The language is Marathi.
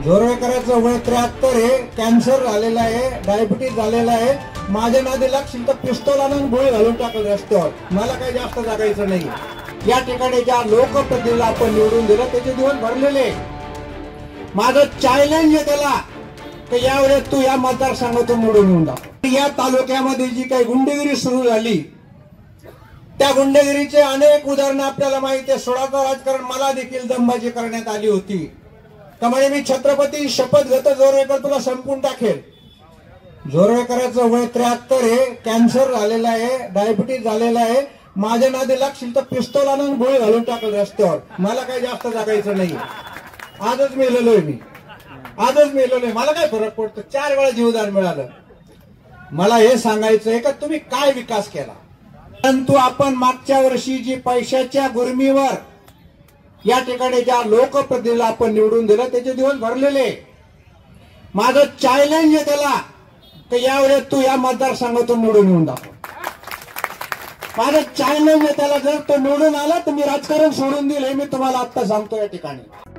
जोरवेकरांचं वय 73 आहे, कॅन्सर झालेला आहे, डायबिटीज झालेला आहे. माझ्या नादी लागशील तर पिस्तोल आणून गोळी घालून टाकल रस्त्यावर. मला काही जास्त जगायचं नाही. या ठिकाणी ज्या लोकप्रतिनिधीला आपण निवडून दिलं त्याचे दिवस भरलेले. माझं चॅलेंज आहे त्याला की यावेळेस तू या मतदारसंघातून निवडून येऊन दाखव. या तालुक्यामध्ये जी काही गुंडगिरी सुरू झाली त्या गुंडगिरीचे अनेक उदाहरणं आपल्याला माहिती आहे. सोडाचं राजकारण मला देखील दमबाजी करण्यात आली होती. त्यामुळे मी छत्रपती शपथ घेतो, जोरवेकर तुला संपून टाकेल. जोरवेकरांचं वय 73 आहे, कॅन्सर झालेला आहे, डायबिटीज झालेला आहे. माझ्या नादी लागशील तर पिस्तोल आणून गोळी घालून टाकल रस्त्यावर. मला काही जास्त जगायचं नाही. आजच मेलेलोय मी, आजच मेलेलोय. मला काय फरक पडतो? 4 वेळा जीवदान मिळालं. मला हे सांगायचंय का तुम्ही काय विकास केला. परंतु आपण मागच्या वर्षी जी पैशाच्या गुरमीवर या ठिकाणी ज्या लोकप्रतिनिधीला आपण निवडून दिलं त्याचे दिवस भरलेले. माझं चॅलेंज आहे त्याला की यावेळेस तू या मतदारसंघातून निवडून येऊन दाखव. माझं चॅलेंज आहे त्याला. जर तो निवडून आला तर मी राजकारण सोडून देईल, हे मी तुम्हाला आता सांगतो या ठिकाणी.